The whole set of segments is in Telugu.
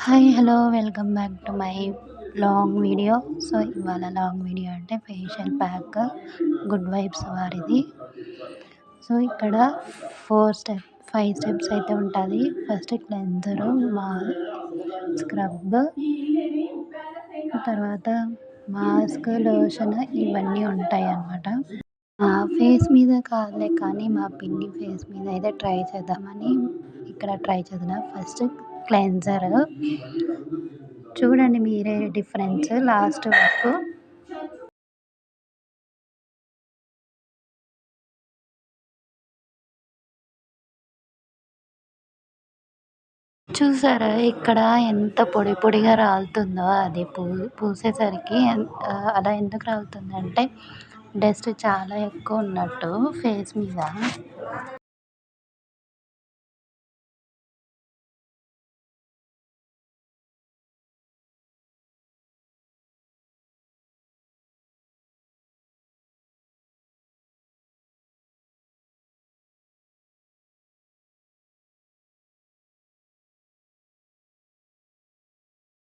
Hi hello welcome back to my long video. So ఇవాళ లాంగ్ వీడియో అంటే ఫేషియల్ ప్యాక్ గుడ్ వైబ్స్ వారిది. సో ఇక్కడ 5 స్టెప్స్ అయితే ఉంటుంది. ఫస్ట్ క్లెన్జరు, మా స్క్రబ్, తర్వాత మాస్క్, లోషన్ ఇవన్నీ ఉంటాయి అన్నమాట. ఫేస్ మీద కాదులే కానీ మా పిన్ని ఫేస్ మీద అయితే ట్రై చేద్దామని ఇక్కడ ట్రై చేద్దాం. ఫస్ట్ క్లెన్జర్ చూడండి మీరే డిఫరెన్స్ లాస్ట్ వరకు. చూసారా ఇక్కడ ఎంత పొడి పొడిగా రాలుతుందో, అది పూసేసరికి అలా ఎందుకు రాలుతుందంటే డస్ట్ చాలా ఎక్కువ ఉన్నట్టు ఫేస్ మీద.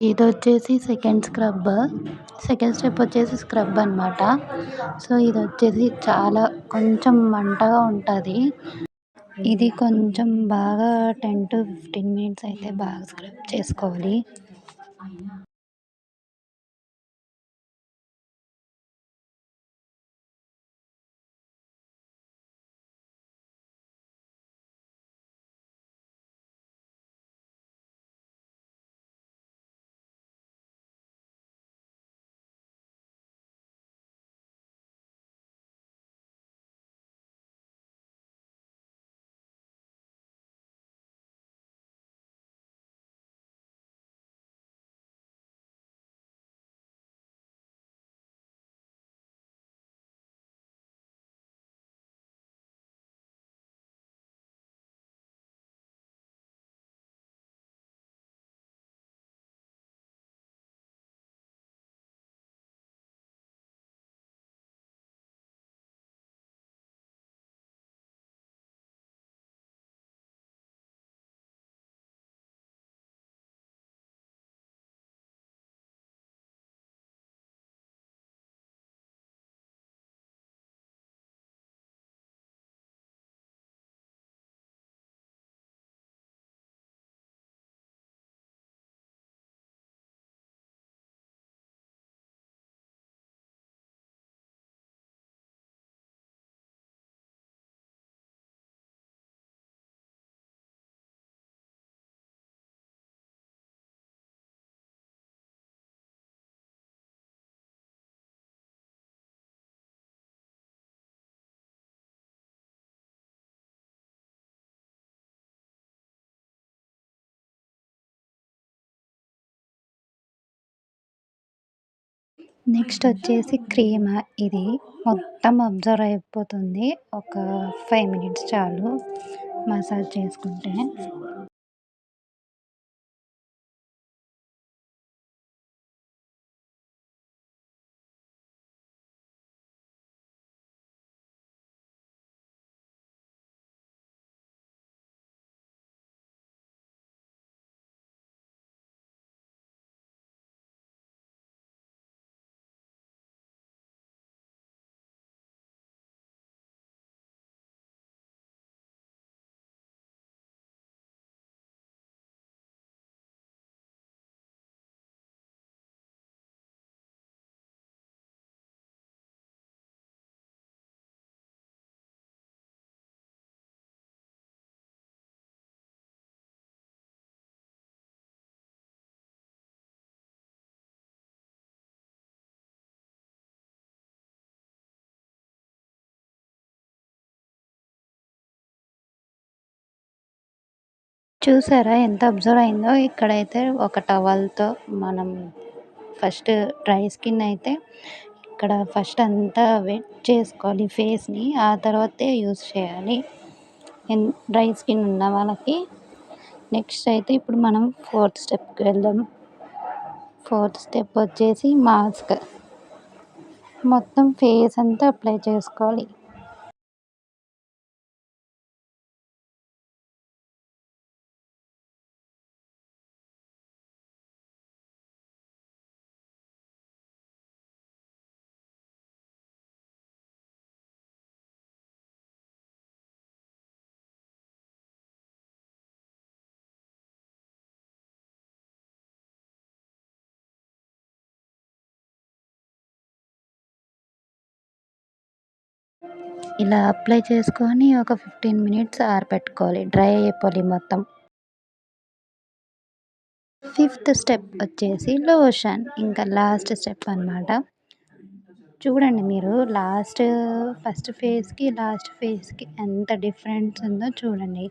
ఇదొచ్చేసి సెకండ్ స్టెప్ వచ్చేసి స్క్రబ్ అనమాట. సో ఇదొచ్చేసి చాలా కొంచెం మంటగా ఉంటుంది. ఇది కొంచెం బాగా 10 to 15 మినిట్స్ అయితే బాగా స్క్రబ్ చేసుకోవాలి. నెక్స్ట్ వచ్చేసి క్రీమ్. ఇది మొత్తం అబ్జర్వ్ అయిపోతుంది. ఒక 5 మినిట్స్ చాలు మసాజ్ చేసుకుంటే. చూసారా ఎంత అబ్జర్వ్ అయిందో. ఇక్కడైతే ఒక టవల్తో మనం ఫస్ట్ డ్రై స్కిన్ అయితే ఇక్కడ ఫస్ట్ అంతా వెట్ చేసుకోవాలి ఫేస్ని, ఆ తర్వాతే యూస్ చేయాలి డ్రై స్కిన్ ఉన్న వాళ్ళకి. నెక్స్ట్ అయితే ఇప్పుడు మనం ఫోర్త్ స్టెప్కి వెళ్దాం. ఫోర్త్ స్టెప్ వచ్చేసి మాస్క్. మొత్తం ఫేస్ అంతా అప్లై చేసుకోవాలి. ఇలా అప్లై చేసుకొని ఒక 15 మినిట్స్ ఆరబెట్టుకోవాలి. డ్రై అయిపోవాలి మొత్తం. ఫిఫ్త్ స్టెప్ వచ్చేసి లోషన్. ఇంకా లాస్ట్ స్టెప్ అనమాట. చూడండి మీరు ఫస్ట్ ఫేస్‌కి, లాస్ట్ ఫేస్‌కి ఎంత డిఫరెన్స్ ఉందో చూడండి.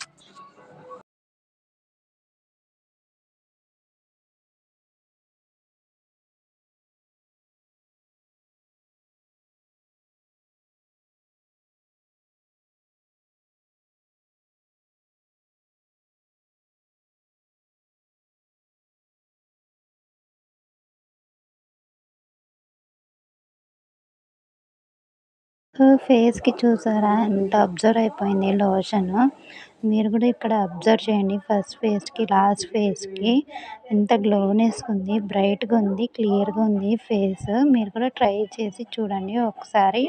ఫేస్‌కి చూసారా ఎంత అబ్జర్వ్ అయిపోయింది లోషను. మీరు కూడా ఇక్కడ అబ్జర్వ్ చేయండి. ఫస్ట్ ఫేస్‌కి, లాస్ట్ ఫేస్‌కి ఎంత గ్లోనెస్ ఉంది, బ్రైట్‌గా ఉంది, క్లియర్‌గా ఉంది ఫేస్. మీరు కూడా ట్రై చేసి చూడండి ఒకసారి.